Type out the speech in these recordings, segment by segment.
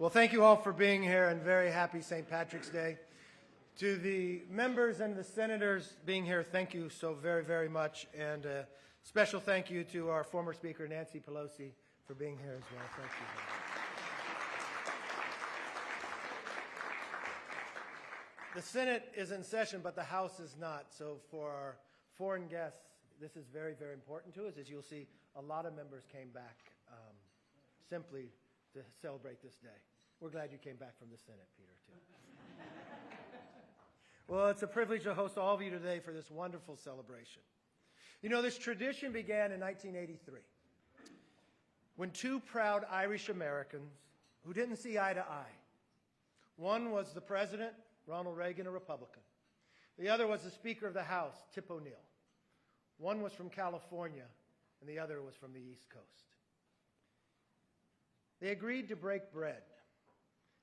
Well, thank you all for being here, and very happy St. Patrick's Day. To the members and the senators being here, thank you so very, very much. And a special thank you to our former Speaker, Nancy Pelosi, for being here as well. Thank you. The Senate is in session, but the House is not. So for our foreign guests, this is very, very important to us. As you'll see, a lot of members came back simply to celebrate this day. We're glad you came back from the Senate, Peter, too. Well, it's a privilege to host all of you today for this wonderful celebration. You know, this tradition began in 1983 when two proud Irish Americans who didn't see eye to eye. One was the President, Ronald Reagan, a Republican. The other was the Speaker of the House, Tip O'Neill. One was from California, and the other was from the East Coast. They agreed to break bread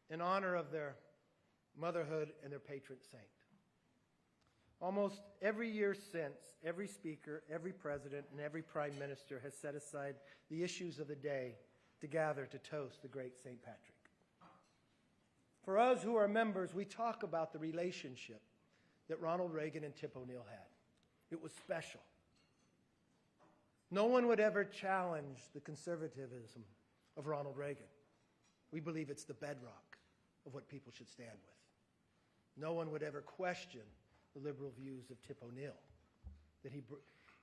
in honor of their motherhood and their patron saint. Almost every year since, every speaker, every president, and every prime minister has set aside the issues of the day to gather to toast the great St. Patrick. For us who are members, we talk about the relationship that Ronald Reagan and Tip O'Neill had. It was special. No one would ever challenge the conservatism of Ronald Reagan. We believe it's the bedrock of what people should stand with. No one would ever question the liberal views of Tip O'Neill, that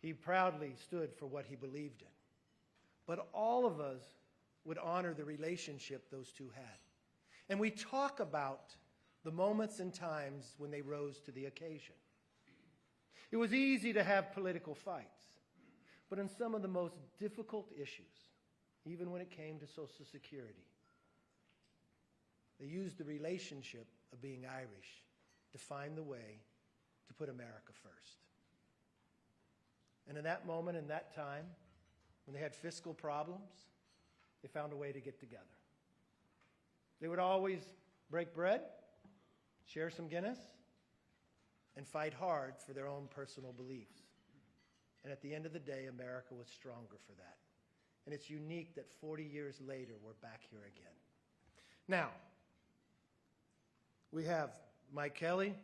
he proudly stood for what he believed in. But all of us would honor the relationship those two had. And we talk about the moments and times when they rose to the occasion. It was easy to have political fights, but in some of the most difficult issues, even when it came to Social Security, they used the relationship of being Irish to find the way to put America first. And in that moment, in that time, when they had fiscal problems, they found a way to get together. They would always break bread, share some Guinness, and fight hard for their own personal beliefs. And at the end of the day, America was stronger for that. And it's unique that 40 years later, we're back here again. Now, we have Mike Kelly,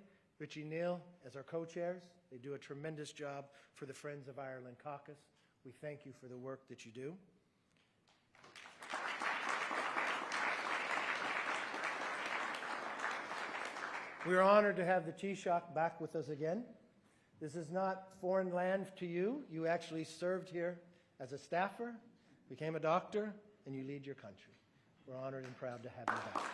Richie Neal as our co-chairs. They do a tremendous job for the Friends of Ireland Caucus. We thank you for the work that you do. We are honored to have the Taoiseach back with us again. This is not foreign land to you. You actually served here as a staffer, became a doctor, and you lead your country. We're honored and proud to have you back.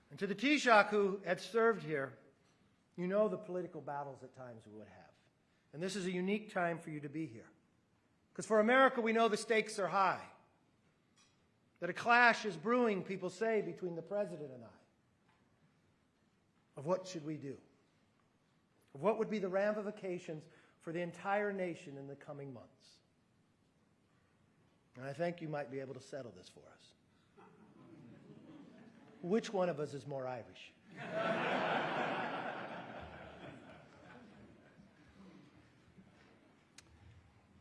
And to the Taoiseach who had served here, you know the political battles at times we would have. And this is a unique time for you to be here. Because for America, we know the stakes are high. That a clash is brewing, people say, between the President and I. Of what should we do? Of what would be the ramifications for the entire nation in the coming months? And I think you might be able to settle this for us. Which one of us is more Irish?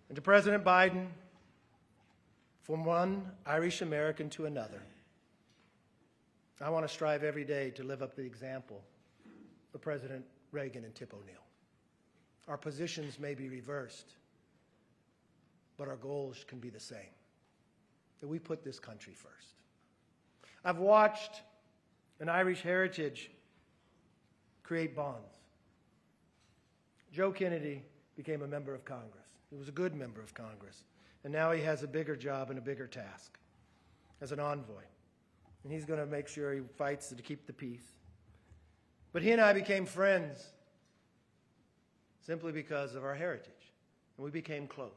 And to President Biden, from one Irish American to another, I want to strive every day to live up to the example of President Reagan and Tip O'Neill. Our positions may be reversed, but our goals can be the same, that we put this country first. I've watched an Irish heritage create bonds. Joe Kennedy became a member of Congress. He was a good member of Congress. And now he has a bigger job and a bigger task as an envoy. And he's going to make sure he fights to keep the peace. But he and I became friends simply because of our heritage. And we became close.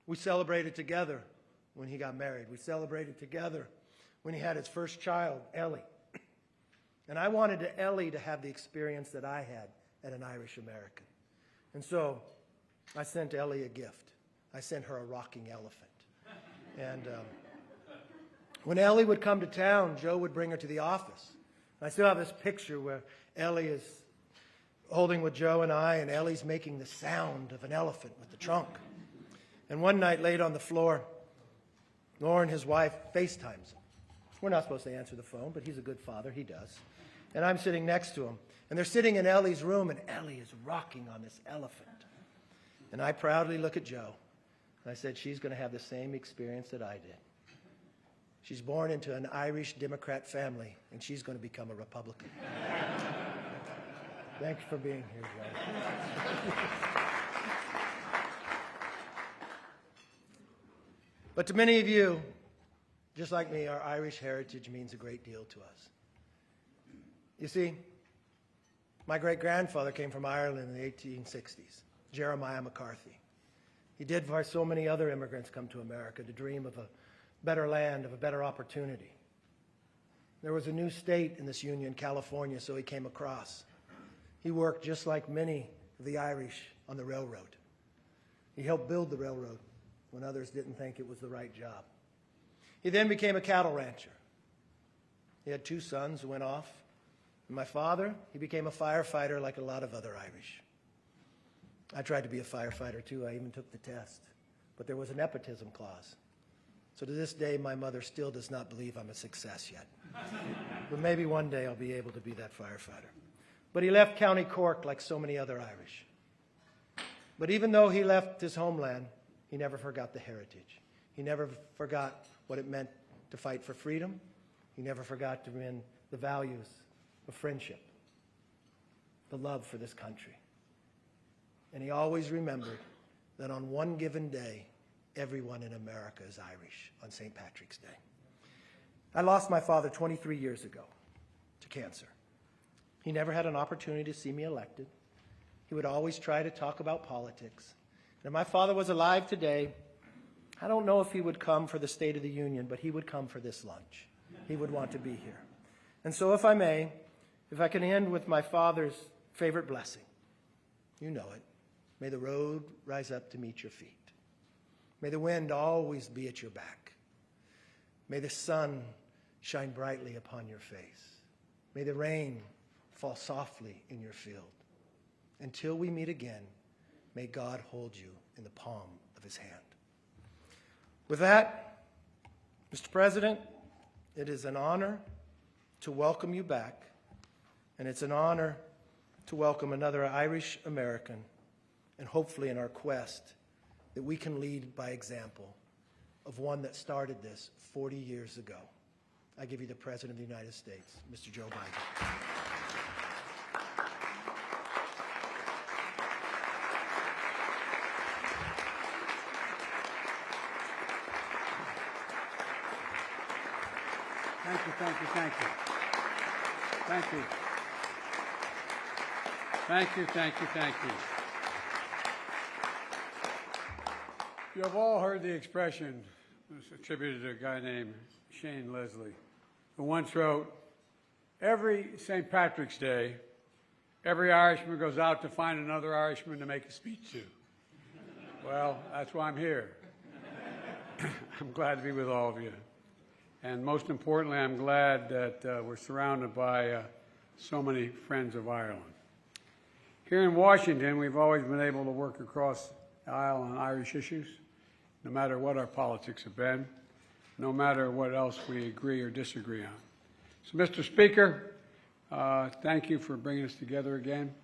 We celebrated together when he got married. We celebrated together when he had his first child, Ellie. And I wanted Ellie to have the experience that I had as an Irish American. And so I sent Ellie a gift. I sent her a rocking elephant. And when Ellie would come to town, Joe would bring her to the office. I still have this picture where Ellie is holding with Joe and I, and Ellie's making the sound of an elephant with the trunk. And one night, laid on the floor, Lauren, his wife, FaceTimes him. We're not supposed to answer the phone, but he's a good father. He does. And I'm sitting next to him. And they're sitting in Ellie's room, and Ellie is rocking on this elephant. And I proudly look at Joe. And I said, she's going to have the same experience that I did. She's born into an Irish Democrat family, and she's going to become a Republican. Thanks for being here, Joe. But to many of you, just like me, our Irish heritage means a great deal to us. You see, my great-grandfather came from Ireland in the 1860s, Jeremiah McCarthy. He did for so many other immigrants come to America to dream of a better land, of a better opportunity. There was a new state in this union, California, so he came across. He worked just like many of the Irish on the railroad. He helped build the railroad when others didn't think it was the right job. He then became a cattle rancher. He had 2 sons who went off. And my father, he became a firefighter like a lot of other Irish. I tried to be a firefighter too. I even took the test. But there was an nepotism clause. So to this day, my mother still does not believe I'm a success yet. But maybe one day I'll be able to be that firefighter. But he left County Cork like so many other Irish. But even though he left his homeland, he never forgot the heritage. He never forgot what it meant to fight for freedom. He never forgot to win the values of friendship, the love for this country. And he always remembered that on one given day, everyone in America is Irish on St. Patrick's Day. I lost my father 23 years ago to cancer. He never had an opportunity to see me elected. He would always try to talk about politics. And if my father was alive today, I don't know if he would come for the State of the Union, but he would come for this lunch. He would want to be here. And so if I may, if I can end with my father's favorite blessing, you know it. May the road rise up to meet your feet. May the wind always be at your back. May the sun shine brightly upon your face. May the rain fall softly in your field. Until we meet again, may God hold you in the palm of his hand. With that, Mr. President, it is an honor to welcome you back, and it's an honor to welcome another Irish American, and hopefully in our quest that we can lead by example of one that started this 40 years ago. I give you the President of the United States, Mr. Joe Biden. Thank you, thank you, thank you. Thank you. Thank you, thank you, thank you. You have all heard the expression, it's attributed to a guy named Shane Leslie, who once wrote, every St. Patrick's Day, every Irishman goes out to find another Irishman to make a speech to. Well, that's why I'm here. I'm glad to be with all of you. And most importantly, I'm glad that we're surrounded by so many friends of Ireland. Here in Washington, we've always been able to work across the aisle on Irish issues, no matter what our politics have been, no matter what else we agree or disagree on. So, Mr. Speaker, thank you for bringing us together again.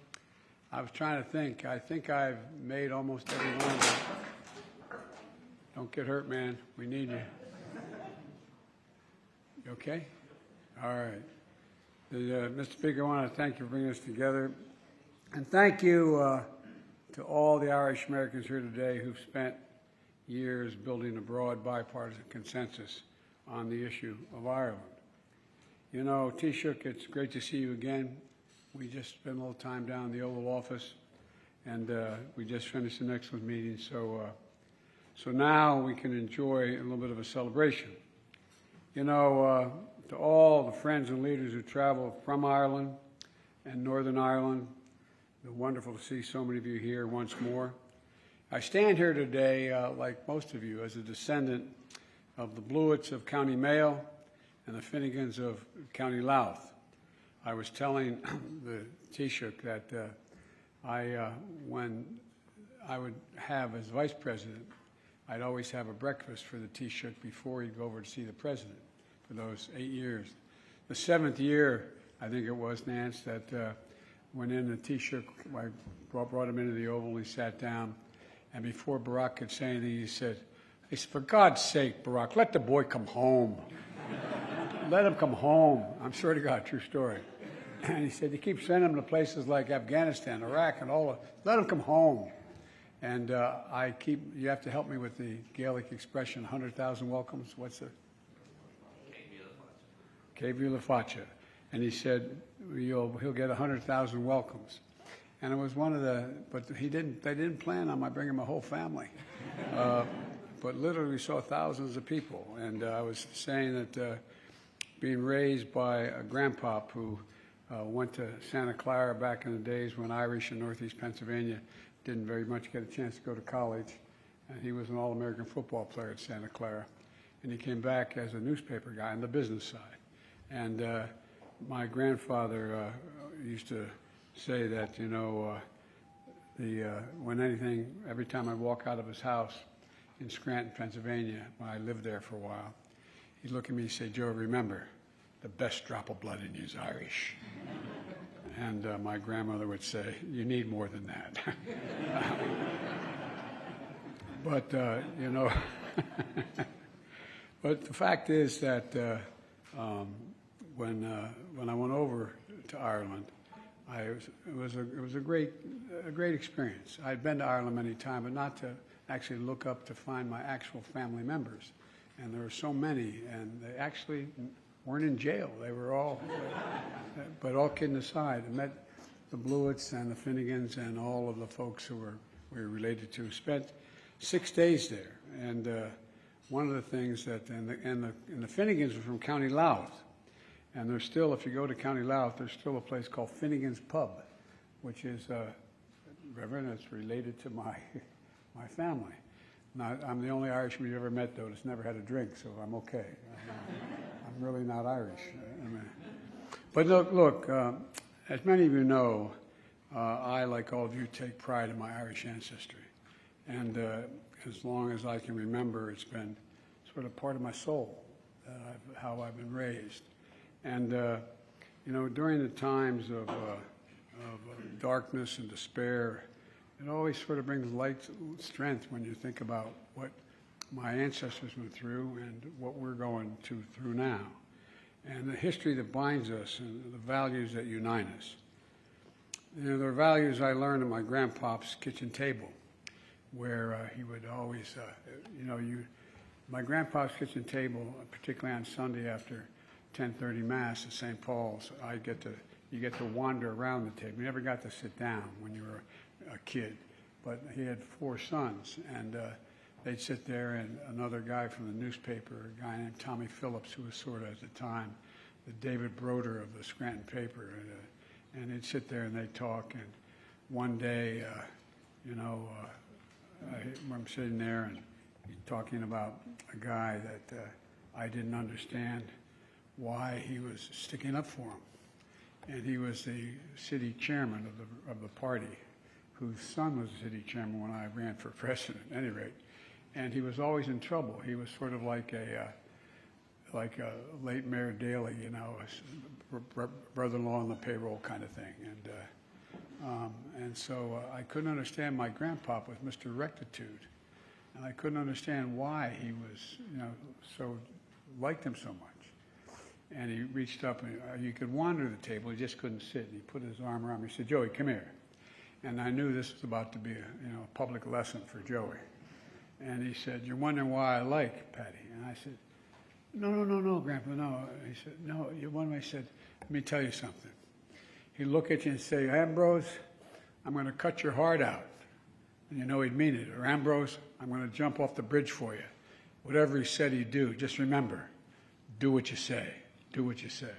I was trying to think. I think I've made almost every one of them. Don't get hurt, man. We need you. You okay? All right. Mr. Speaker, I want to thank you for bringing us together. And thank you to all the Irish Americans here today who've spent years building a broad bipartisan consensus on the issue of Ireland. You know, Taoiseach, it's great to see you again. We just spent a little time down in the Oval Office, and we just finished the next meeting, so now we can enjoy a little bit of a celebration. You know, to all the friends and leaders who travel from Ireland and Northern Ireland, it's wonderful to see so many of you here once more. I stand here today, like most of you, as a descendant of the Blewitts of County Mayo and the Finnegans of County Louth. I was telling the Taoiseach that when I would have as Vice President I'd always have a breakfast for the Taoiseach before he'd go over to see the president for those 8 years. The 7th year, I think it was, Nance, that went in the Taoiseach, I brought him into the Oval, he sat down, and before Barack could say anything, he said, for God's sake, Barack, let the boy come home. Let him come home. I'm sure to God, true story. And he said, you keep sending him to places like Afghanistan, Iraq, and all of let him come home. And you have to help me with the Gaelic expression, 100,000 welcomes. What's the? Céimhíle Fáilte. And he said, he'll get 100,000 welcomes. And it was one of but they didn't plan on my bringing my whole family. But literally we saw thousands of people. And I was saying that being raised by a grandpop who went to Santa Clara back in the days when Irish in Northeast Pennsylvania didn't very much get a chance to go to college. And he was an All-American football player at Santa Clara. And he came back as a newspaper guy on the business side. And my grandfather used to say that, every time I walk out of his house in Scranton, Pennsylvania, when I lived there for a while, he'd look at me and say, Joe, remember, the best drop of blood in you is Irish. And my grandmother would say, you need more than that. But, but the fact is that when I went over to Ireland, it was a great experience. I'd been to Ireland many times, but not to actually look up to find my actual family members. And there were so many, and they actually weren't in jail. They were all, but all kidding aside, I met the Blewitts and the Finnegans and all of the folks who we were related to. Spent 6 days there, and one of the things that, and the Finnegans were from County Louth. And there's still, if you go to County Louth, there's still a place called Finnegan's Pub, which is, Reverend, it's related to my family. Now, I'm the only Irishman you ever met, though, that's never had a drink, so I'm okay. I'm really not Irish. But look, as many of you know, I, like all of you, take pride in my Irish ancestry. And as long as I can remember, it's been sort of part of my soul, how I've been raised. And, during the times of darkness and despair, it always sort of brings light, strength when you think about what my ancestors went through and what we're going through now. And the history that binds us and the values that unite us. There are values I learned at my grandpop's kitchen table, where he would always, my grandpa's kitchen table, particularly on Sunday after 10:30 Mass at St. Paul's, you get to wander around the table. You never got to sit down when you were a kid, but he had 4 sons, and they'd sit there, and another guy from the newspaper, a guy named Tommy Phillips, who was sort of at the time the David Broder of the Scranton paper, and they'd sit there and they'd talk. And one day, I'm sitting there and he's talking about a guy that I didn't understand why he was sticking up for him. And he was the city chairman of the party, whose son was the city chairman when I ran for president, at any rate. And he was always in trouble. He was sort of like a late Mayor Daley, a brother-in-law on the payroll kind of thing. And so I couldn't understand my grandpop with Mr. Rectitude. And I couldn't understand why he was, so liked him so much. And he reached up, and you could wander the table, he just couldn't sit. And he put his arm around me. He said, Joey, come here. And I knew this was about to be a public lesson for Joey. And he said, you're wondering why I like Patty. And I said, no, Grandpa, no. He said, no, you're wondering. I said, let me tell you something. He'd look at you and say, Ambrose, I'm going to cut your heart out. And he'd mean it. Or Ambrose, I'm going to jump off the bridge for you. Whatever he said he'd do, just remember, do what you say. Do what you say.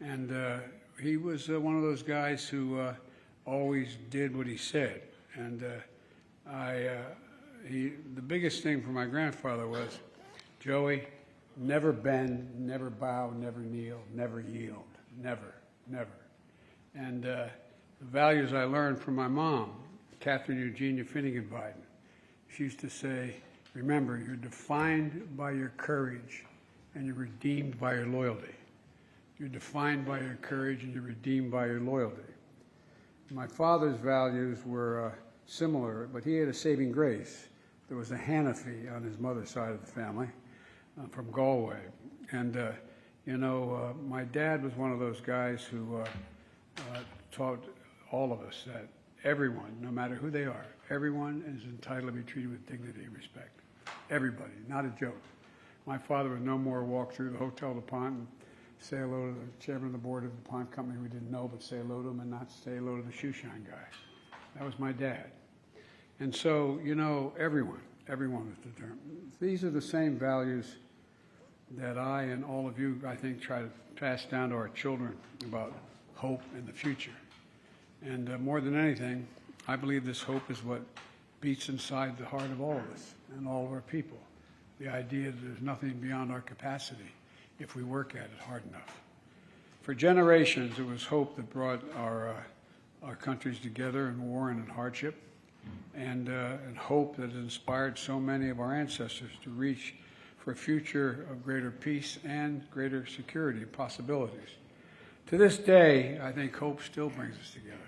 And he was one of those guys who always did what he said. And the biggest thing for my grandfather was, Joey, never bend, never bow, never kneel, never yield. Never, never. And the values I learned from my mom, Catherine Eugenia Finnegan Biden, she used to say, Remember, you're defined by your courage and you're redeemed by your loyalty. You're defined by your courage and you're redeemed by your loyalty. My father's values were similar, but he had a saving grace. There was a Hanafi on his mother's side of the family from Galway. And, my dad was one of those guys who taught all of us that everyone, no matter who they are, everyone is entitled to be treated with dignity and respect. Everybody, not a joke. My father would no more walk through the Hotel DuPont and say hello to the chairman of the board of the DuPont company we didn't know, but say hello to him and not say hello to the shoe shine guy. That was my dad. And so, everyone was determined. These are the same values that I and all of you, I think, try to pass down to our children about hope in the future. And more than anything, I believe this hope is what beats inside the heart of all of us and all of our people. The idea that there's nothing beyond our capacity if we work at it hard enough. For generations, it was hope that brought our countries together in war and in hardship, and hope that inspired so many of our ancestors to reach for a future of greater peace and greater security and possibilities. To this day, I think hope still brings us together.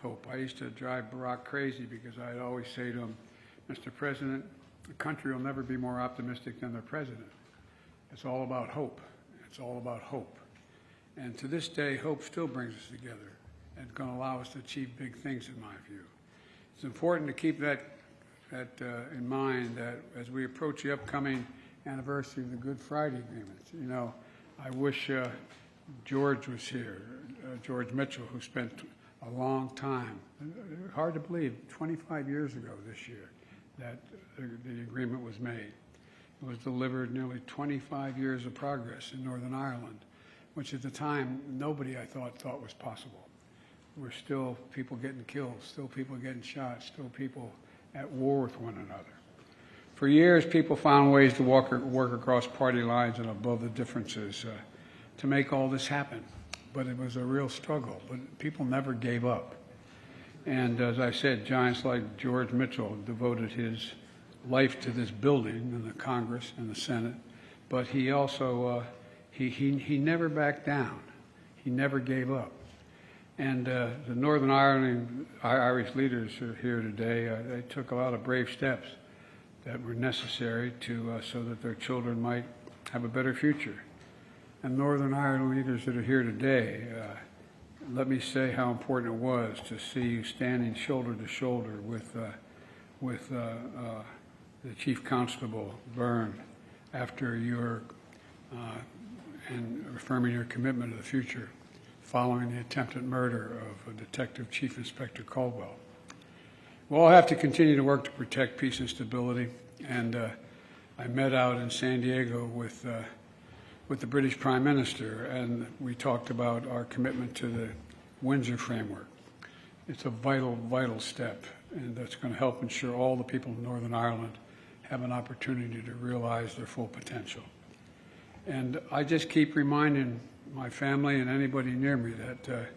Hope. I used to drive Barack crazy because I'd always say to him, Mr. President, the country will never be more optimistic than their president. It's all about hope. It's all about hope. And to this day, hope still brings us together and it's going to allow us to achieve big things, in my view. It's important to keep that in mind that as we approach the upcoming anniversary of the Good Friday Agreement. I wish George was here, George Mitchell, who spent a long time, hard to believe, 25 years ago this year, that the agreement was made. It was delivered nearly 25 years of progress in Northern Ireland, which at the time nobody, I thought was possible. There were still people getting killed, still people getting shot, still people at war with one another. For years, people found ways to work across party lines and above the differences to make all this happen. But it was a real struggle, but people never gave up. And as I said, giants like George Mitchell devoted his life to this building and the Congress and the Senate, but he also, he never backed down. He never gave up. And the Northern Irish leaders who are here today, they took a lot of brave steps that were necessary so that their children might have a better future. And Northern Ireland leaders that are here today, let me say how important it was to see you standing shoulder to shoulder with the Chief Constable Byrne after your and affirming your commitment to the future following the attempted murder of Detective Chief Inspector Caldwell. We'll all have to continue to work to protect peace and stability. And I met out in San Diego with the British Prime Minister, and we talked about our commitment to the Windsor Framework. It's a vital, vital step, and that's going to help ensure all the people of Northern Ireland have an opportunity to realize their full potential. And I just keep reminding my family and anybody near me that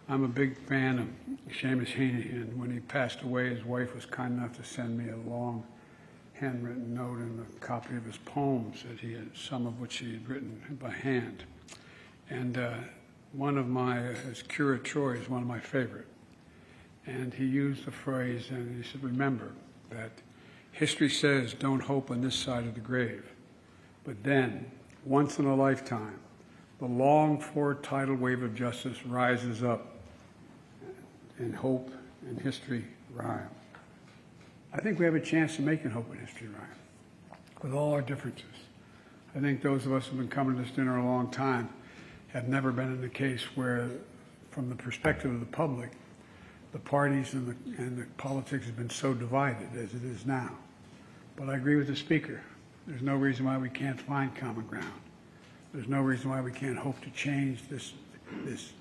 I'm a big fan of Seamus Heaney, and when he passed away, his wife was kind enough to send me a long handwritten note and a copy of his poems that he had, some of which he had written by hand. And one of my, his Cura Troy is one of my favorite. And he used the phrase, and he said, remember that history says don't hope on this side of the grave. But then, once in a lifetime, the longed-for tidal wave of justice rises up, and hope and history rhyme. I think we have a chance of making hope and history rhyme, with all our differences. I think those of us who have been coming to this dinner a long time have never been in a case where, from the perspective of the public, the parties and the politics have been so divided as it is now. But I agree with the speaker. There's no reason why we can't find common ground. There's no reason why we can't hope to change this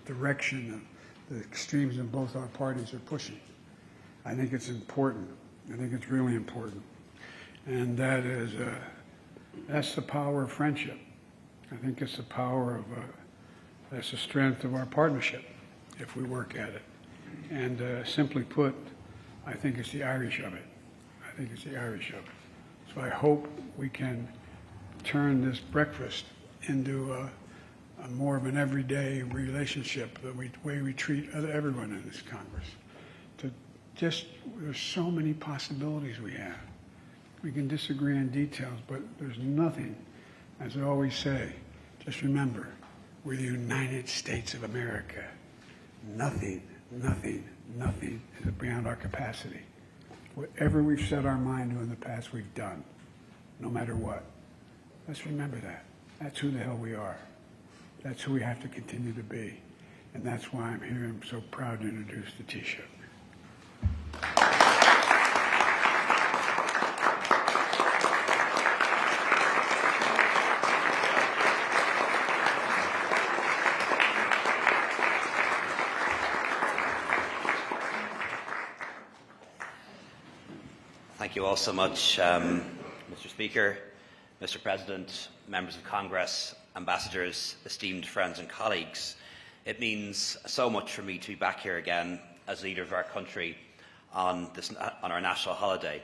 direction of the extremes in both our parties are pushing. I think it's important. I think it's really important. And that is, that's the power of friendship. I think it's the power of, that's the strength of our partnership if we work at it. And simply put, I think it's the Irish of it. I I think it's the Irish Oak. So I hope we can turn this breakfast into a more of an everyday relationship, the way we treat everyone in this Congress. There's so many possibilities we have. We can disagree on details, but there's nothing, as I always say, just remember, we're the United States of America. Nothing is beyond our capacity. Whatever we've set our mind to in the past, we've done, no matter what. Let's remember that. That's who the hell we are. That's who we have to continue to be. And that's why I'm here. I'm so proud to introduce the Taoiseach. Thank you all so much, Mr. Speaker, Mr. President, members of Congress, ambassadors, esteemed friends and colleagues. It means so much for me to be back here again as leader of our country on our national holiday.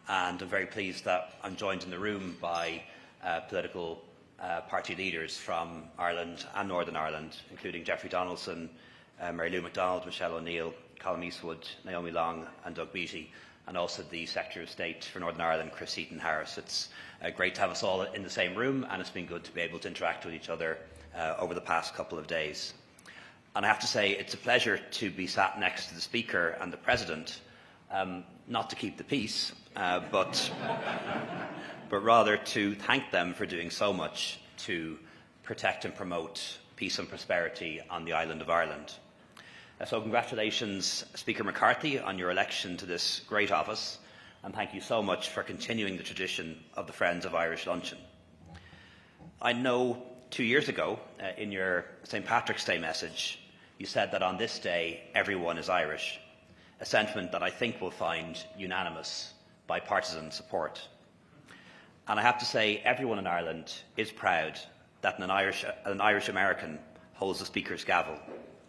And I'm very pleased that I'm joined in the room by political party leaders from Ireland and Northern Ireland, including Jeffrey Donaldson, Mary Lou MacDonald, Michelle O'Neill, Colm Eastwood, Naomi Long and Doug Beattie, and also the Secretary of State for Northern Ireland, Chris Heaton-Harris. It's great to have us all in the same room, and it's been good to be able to interact with each other over the past couple of days. And I have to say, it's a pleasure to be sat next to the Speaker and the President, not to keep the peace, but rather to thank them for doing so much to protect and promote peace and prosperity on the island of Ireland. So congratulations, Speaker McCarthy, on your election to this great office, and thank you so much for continuing the tradition of the Friends of Irish Luncheon. I know 2 years ago, in your St. Patrick's Day message, you said that on this day, everyone is Irish, a sentiment that I think will find unanimous bipartisan support. And I have to say, everyone in Ireland is proud that an Irish American holds the Speaker's gavel,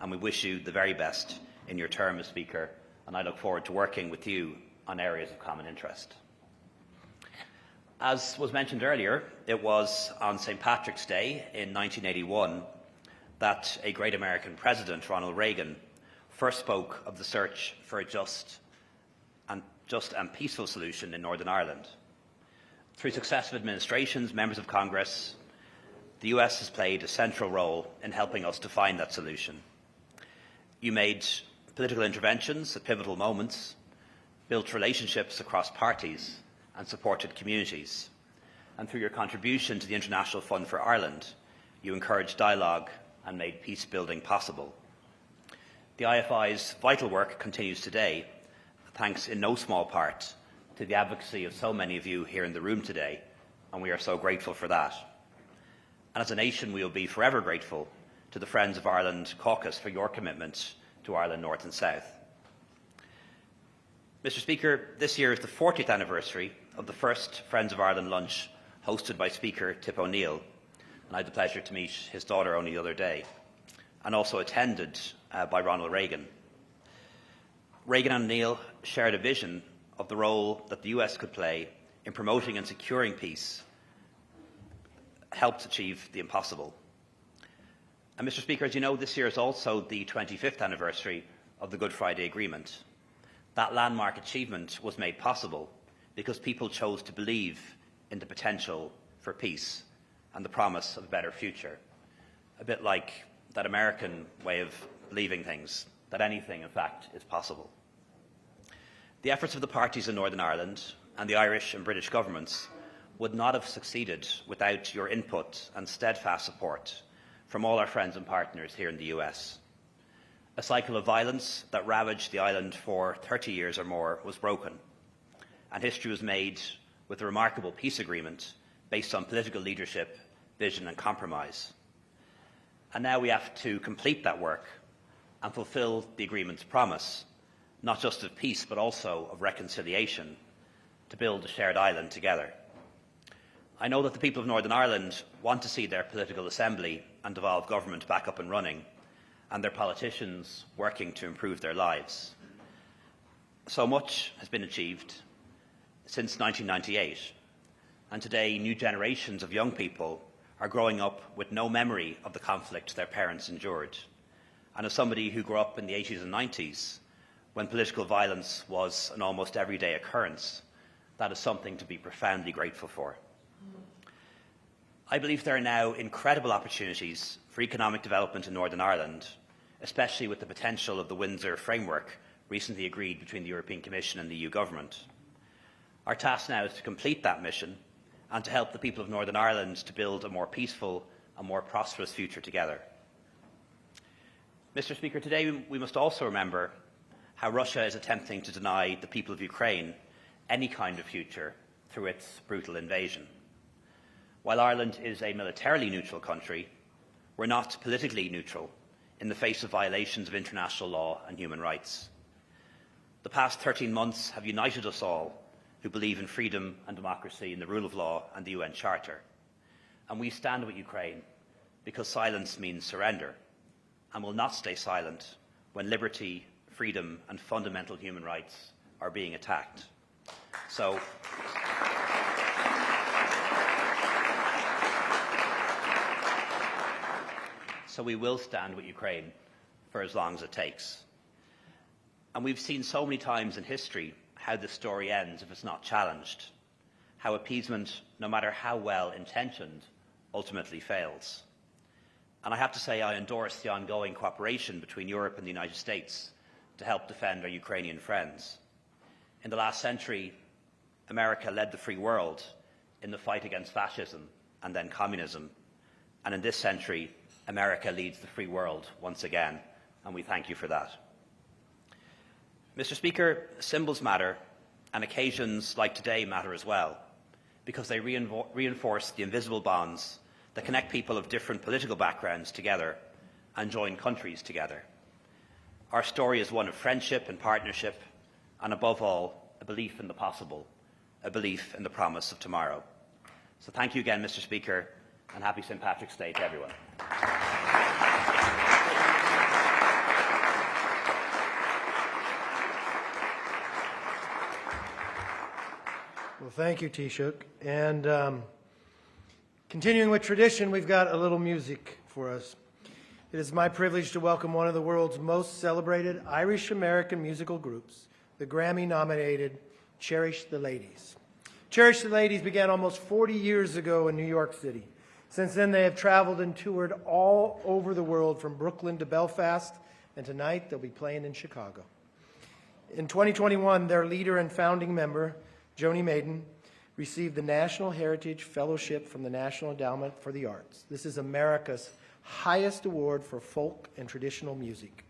and we wish you the very best in your term as Speaker, and I look forward to working with you on areas of common interest. As was mentioned earlier, it was on St. Patrick's Day in 1981 that a great American president, Ronald Reagan, first spoke of the search for a just and peaceful solution in Northern Ireland. Through successive administrations, members of Congress, the US has played a central role in helping us to find that solution. You made political interventions at pivotal moments, built relationships across parties, and supported communities. And through your contribution to the International Fund for Ireland, you encouraged dialogue and made peace building possible. The IFI's vital work continues today, thanks in no small part to the advocacy of so many of you here in the room today, and we are so grateful for that. And as a nation, we will be forever grateful to the Friends of Ireland caucus for your commitment to Ireland North and South. Mr. Speaker, this year is the 40th anniversary of the first Friends of Ireland lunch hosted by Speaker Tip O'Neill, and I had the pleasure to meet his daughter only the other day, and also attended by Ronald Reagan. Reagan and O'Neill shared a vision of the role that the US could play in promoting and securing peace, helped achieve the impossible. And Mr. Speaker, as you know, this year is also the 25th anniversary of the Good Friday Agreement. That landmark achievement was made possible because people chose to believe in the potential for peace and the promise of a better future. A bit like that American way of believing things, that anything, in fact, is possible. The efforts of the parties in Northern Ireland and the Irish and British governments would not have succeeded without your input and steadfast support from all our friends and partners here in the US. A cycle of violence that ravaged the island for 30 years or more was broken, and history was made with a remarkable peace agreement based on political leadership, vision and compromise. And now we have to complete that work and fulfil the agreement's promise, not just of peace but also of reconciliation, to build a shared island together. I know that the people of Northern Ireland want to see their political assembly and devolved government back up and running, and their politicians working to improve their lives. So much has been achieved. since 1998, and today new generations of young people are growing up with no memory of the conflict their parents endured. And as somebody who grew up in the 80s and 90s, when political violence was an almost everyday occurrence, that is something to be profoundly grateful for. I believe there are now incredible opportunities for economic development in Northern Ireland, especially with the potential of the Windsor framework recently agreed between the European Commission and the EU Government. Our task now is to complete that mission and to help the people of Northern Ireland to build a more peaceful and more prosperous future together. Mr. Speaker, today we must also remember how Russia is attempting to deny the people of Ukraine any kind of future through its brutal invasion. While Ireland is a militarily neutral country, we're not politically neutral in the face of violations of international law and human rights. The past 13 months have united us all who believe in freedom and democracy and the rule of law and the UN Charter. And we stand with Ukraine because silence means surrender, and will not stay silent when liberty, freedom and fundamental human rights are being attacked. So we will stand with Ukraine for as long as it takes. And we've seen so many times in history how this story ends if it's not challenged, how appeasement, no matter how well intentioned, ultimately fails. And I have to say I endorse the ongoing cooperation between Europe and the United States to help defend our Ukrainian friends. In the last century, America led the free world in the fight against fascism and then communism. And in this century, America leads the free world once again, and we thank you for that. Mr. Speaker, symbols matter, and occasions like today matter as well, because they reinforce the invisible bonds that connect people of different political backgrounds together and join countries together. Our story is one of friendship and partnership, and above all, a belief in the possible, a belief in the promise of tomorrow. So thank you again, Mr. Speaker, and happy St. Patrick's Day to everyone. Well, thank you, Taoiseach. And continuing with tradition, we've got a little music for us. It is my privilege to welcome one of the world's most celebrated Irish-American musical groups, the Grammy-nominated Cherish the Ladies. Cherish the Ladies began almost 40 years ago in New York City. Since then, they have traveled and toured all over the world, from Brooklyn to Belfast, and tonight they'll be playing in Chicago. In 2021, their leader and founding member, Joni Maiden, received the National Heritage Fellowship from the National Endowment for the Arts. This is America's highest award for folk and traditional music.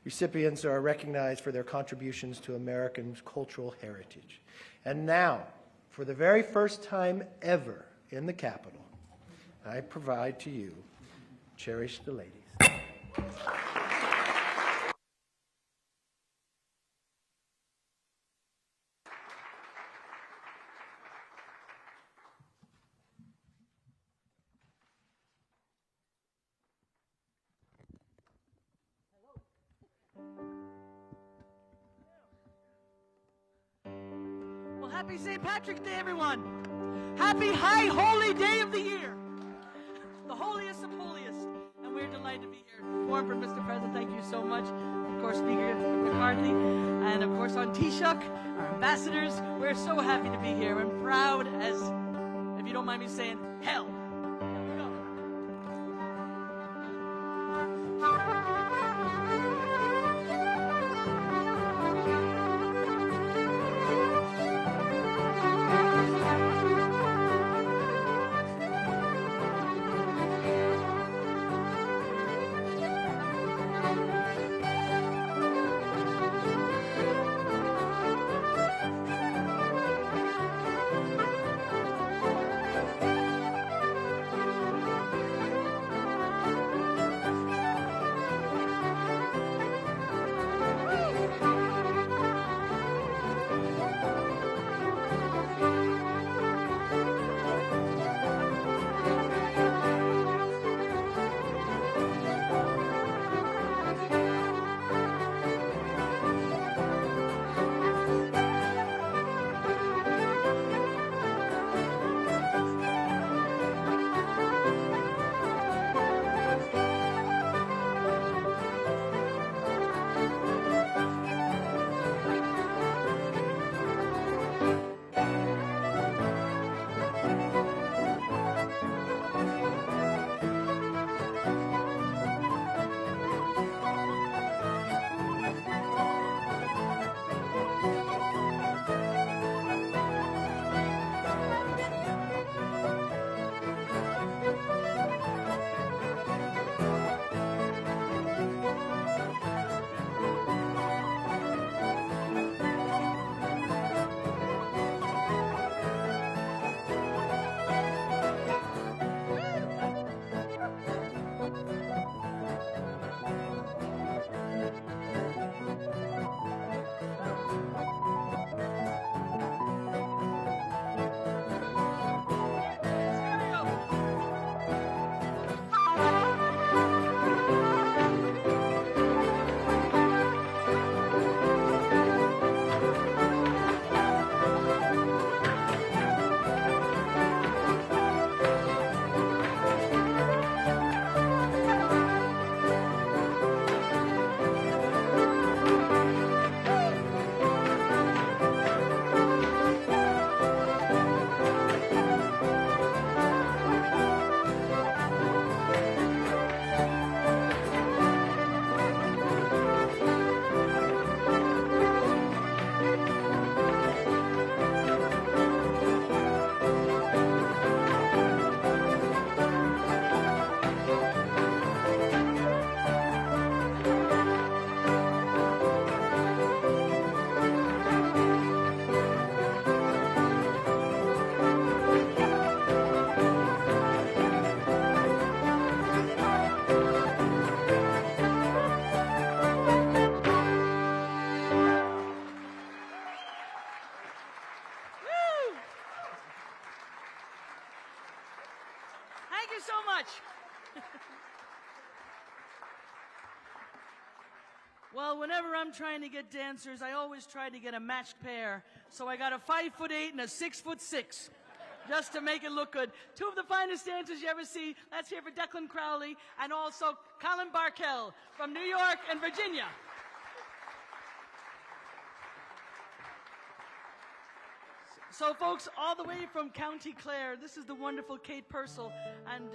Recipients are recognized for their contributions to American cultural heritage. And now, for the very first time ever in the Capitol, I provide to you Cherish the Ladies. Well, happy St. Patrick's Day, everyone. Happy High Holy Day of the year. The holiest of holiest. And we're delighted to be here. Warm for Mr. President, thank you so much. Of course, Speaker McCarthy. And of course, on Taoiseach, our ambassadors. We're so happy to be here and proud as, if you don't mind me saying, hell. Here we go. Thank you so much. Well, whenever I'm trying to get dancers, I always try to get a matched pair. So I got a 5'8" and a 6'6", just to make it look good. Two of the finest dancers you ever see. Let's hear for Declan Crowley and also Colin Barkell from New York and Virginia. So, folks, all the way from County Clare, this is the wonderful Kate Purcell. And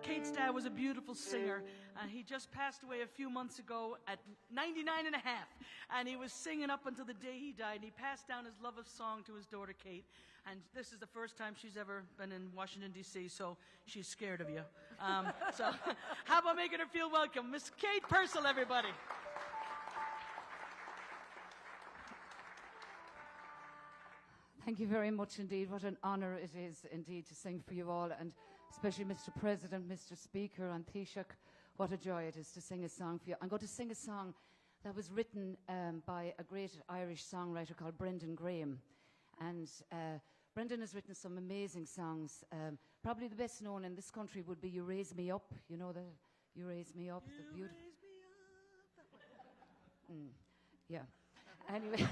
Kate's dad was a beautiful singer. He just passed away a few months ago at 99 and a half. And he was singing up until the day he died. And he passed down his love of song to his daughter, Kate. And this is the first time she's ever been in Washington, D.C., so she's scared of you. So how about making her feel welcome? Miss Kate Purcell, everybody. Thank you very much indeed. What an honour it is indeed to sing for you all, and especially Mr. President, Mr. Speaker, and Taoiseach. What a joy it is to sing a song for you. I'm going to sing a song that was written by a great Irish songwriter called Brendan Graham. And Brendan has written some amazing songs. Probably the best known in this country would be You Raise Me Up. You know the You Raise Me Up? The beautiful. Yeah. Anyway.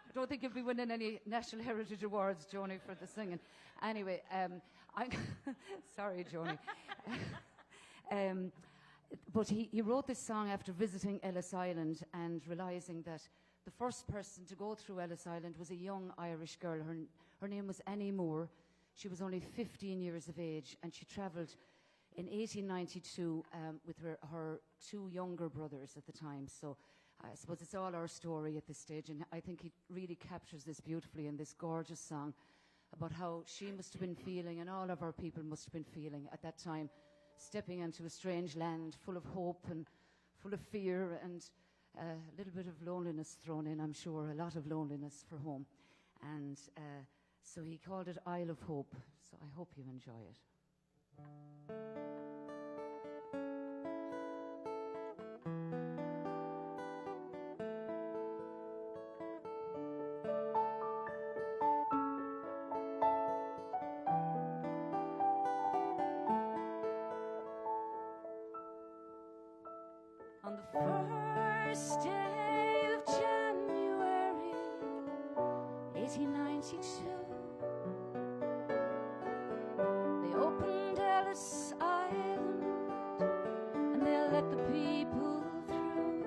I don't think you'll be winning any National Heritage Awards, Joni, for the singing. Anyway, I'm sorry, Joni. But he wrote this song after visiting Ellis Island and realising that the first person to go through Ellis Island was a young Irish girl. Her name was Annie Moore. She was only 15 years of age, and she travelled in 1892 with her two younger brothers at the time. So I suppose it's all our story at this stage, and I think he really captures this beautifully in this gorgeous song about how she must have been feeling, and all of our people must have been feeling at that time, stepping into a strange land full of hope and full of fear, and a little bit of loneliness thrown in, I'm sure, a lot of loneliness for home. And so he called it Isle of Hope. So I hope you enjoy it. On the first day of January, 1892, they opened Ellis Island and they let the people through.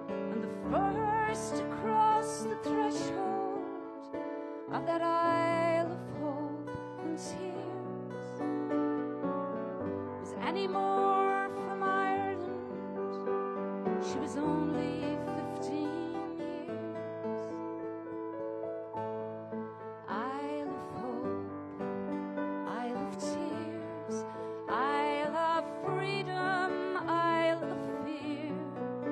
And the first to cross the threshold of that Isle of Hope and Tears was Annie Moore from Ireland. She was only 15 years. Isle of hope, Isle of tears, Isle of freedom, Isle of fears.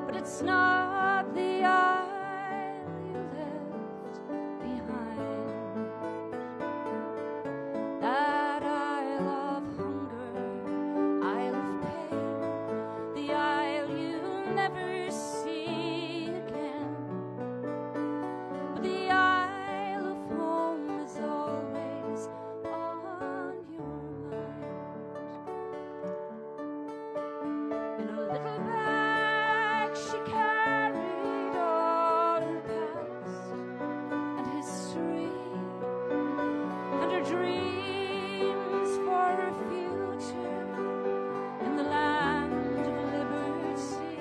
But it's not the isle you left behind. That Isle of hunger, Isle of pain, the isle you'll never see again. But the Isle of home is always on your mind. In a little bag she carried all her past and history, and her dreams for her future in the land of liberty.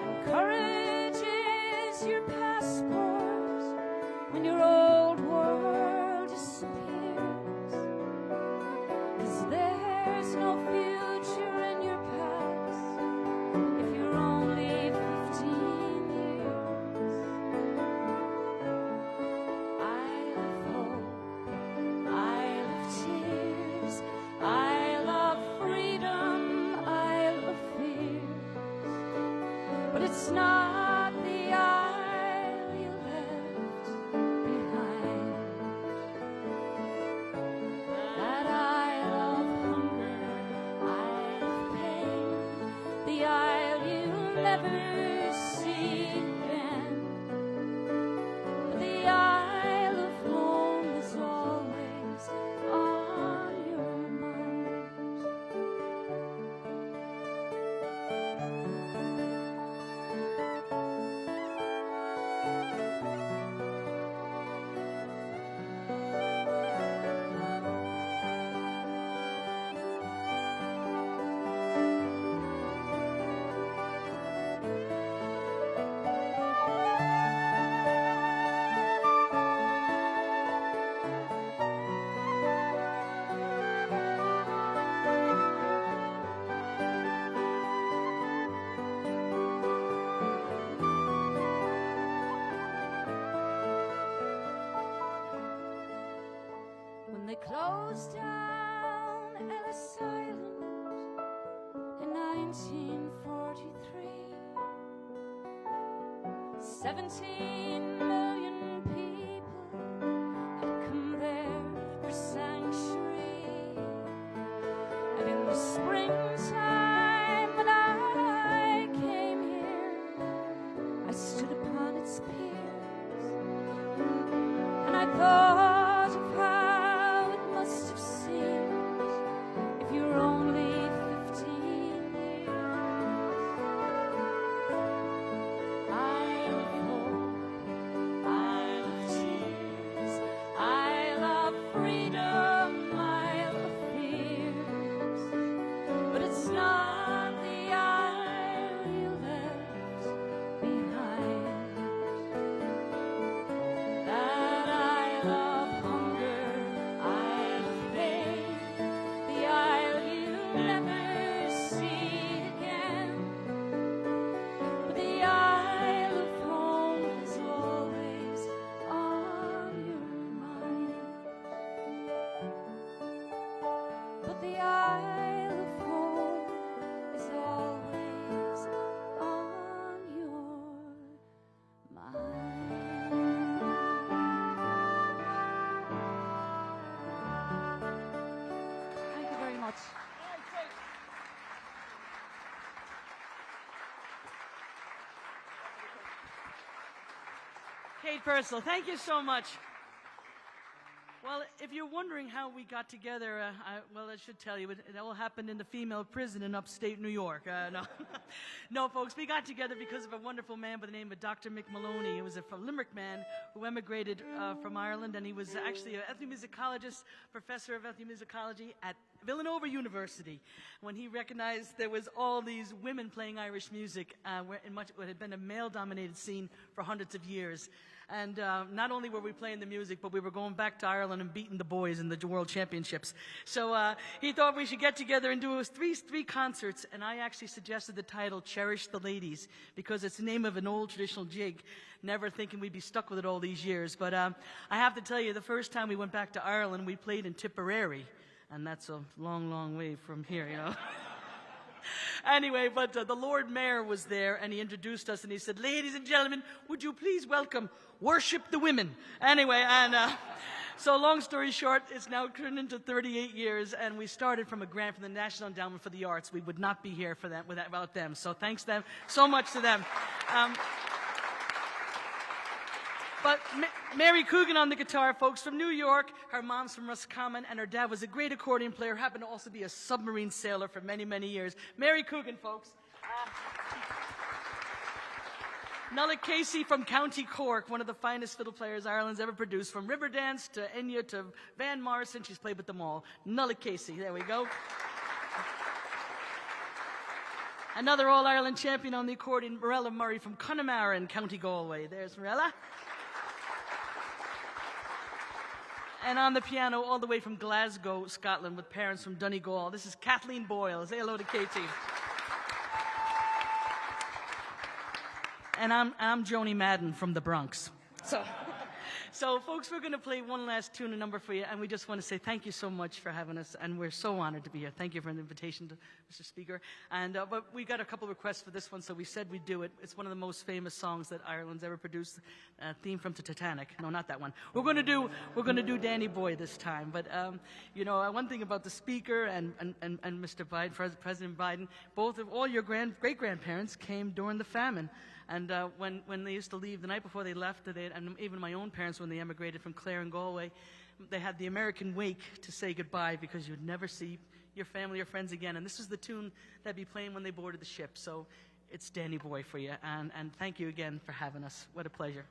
And courage is your passport when your old world disappears. 'Cause there's no future in your past if you're only 15 years. Isle of hope, Isle of tears, Isle of freedom, Isle of fears. But it's not the isle you left behind. That Isle of hunger, Isle of pain, the isle you'll never see again. The Isle closed down Ellis Island in 1943. 17 million people had come there for sanctuary, and in the springtime when I came here, I stood upon its piers, and I thought of how it must have seemed if you were only 15 years. I love hope, I love tears, I love freedom, I love fears, but it's not the isle you left behind that I love. Hunger, I love pain, the isle you never see again, but the isle of home is always on your mind. But the isle of home is always on your mind. Thank you very much. Kate Purcell, thank you so much. Well, if you're wondering how we got together, I should tell you, it all happened in the female prison in upstate New York. No. No, folks, we got together because of a wonderful man by the name of Dr. Mick Maloney. He was a Limerick man who emigrated from Ireland, and he was actually an ethnomusicologist, professor of ethnomusicology at Villanova University. When he recognized there was all these women playing Irish music in what had been a male-dominated scene for hundreds of years. And not only were we playing the music, but we were going back to Ireland and beating the boys in the World Championships. So he thought we should get together and do three concerts, and I actually suggested the title Cherish the Ladies, because it's the name of an old traditional jig, never thinking we'd be stuck with it all these years. But I have to tell you, the first time we went back to Ireland, we played in Tipperary, and that's a long, long way from here, you know. Anyway, but the Lord Mayor was there, and he introduced us, and he said, "Ladies and gentlemen, would you please welcome Worship the Women." Anyway, and so long story short, it's now turned into 38 years, and we started from a grant from the National Endowment for the Arts. We would not be here for that without them, so thanks them so much to them. But Mary Coogan on the guitar, folks, from New York. Her mom's from Roscommon, and her dad was a great accordion player, happened to also be a submarine sailor for many, many years. Mary Coogan, folks. Nulla Casey from County Cork, one of the finest fiddle players Ireland's ever produced, from Riverdance to Enya to Van Morrison. She's played with them all. Nulla Casey, there we go. Another All-Ireland champion on the accordion, Morella Murray from Connemara in County Galway. There's Morella. And on the piano, all the way from Glasgow, Scotland, with parents from Donegal. This is Kathleen Boyle. Say hello to Katie. And I'm Joni Madden from the Bronx. So, folks, we're going to play one last tune, a number for you, and we just want to say thank you so much for having us, and we're so honored to be here. Thank you for the invitation, Mr. Speaker. And but we got a couple of requests for this one, so we said we'd do it. It's one of the most famous songs that Ireland's ever produced, theme from the Titanic. No, not that one. We're going to do Danny Boy this time. But you know, one thing about the Speaker and Mr. Biden, President Biden, both of all your great grandparents came during the famine. And when they used to leave, the night before they left, and even my own parents, when they emigrated from Clare and Galway, they had the American wake to say goodbye because you'd never see your family or friends again. And this is the tune they'd be playing when they boarded the ship. So it's Danny Boy for you. And thank you again for having us. What a pleasure.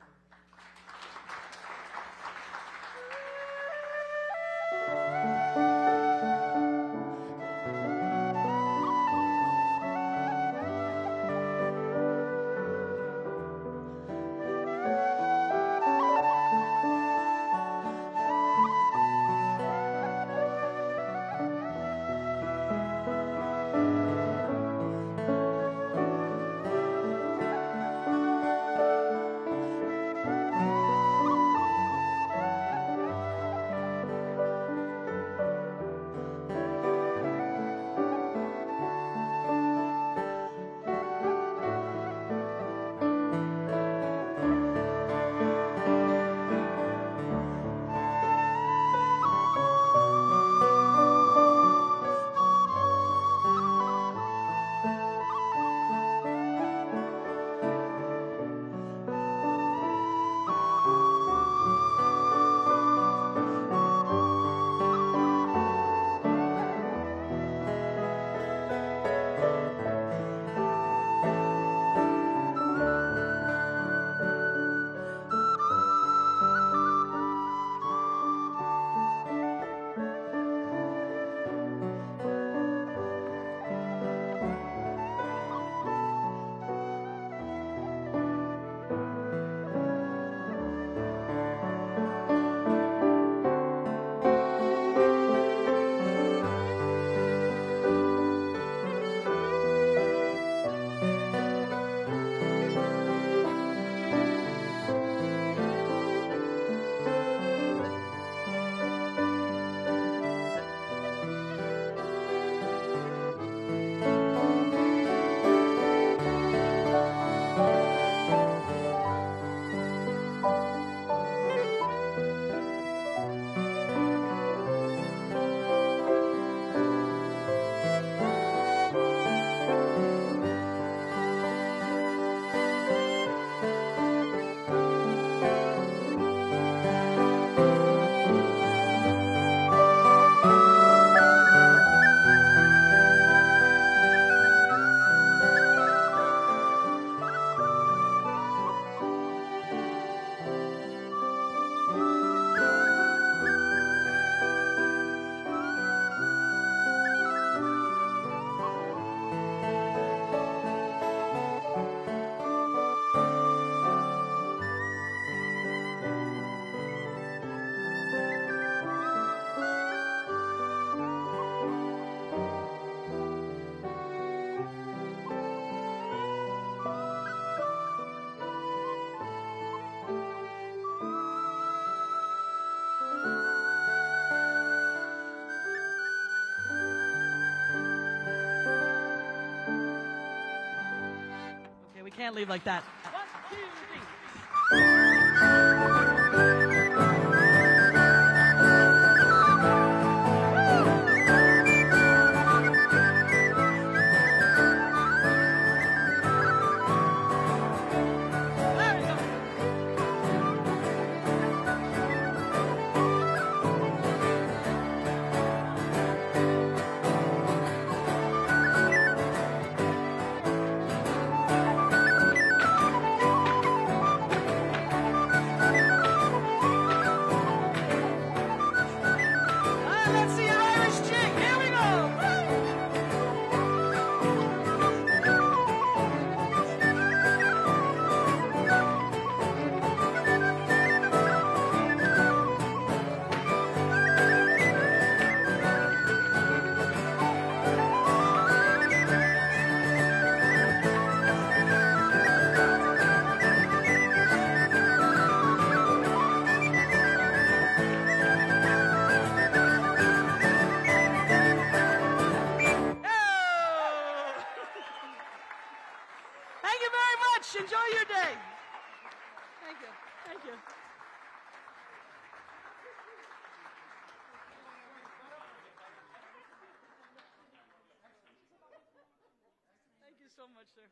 can't leave like that. 1, 2, 3. There we go. Let's see an Irish jig. Here we go. Oh! Thank you very much. Enjoy your day. Thank you. Thank you. Thank you so much, sir.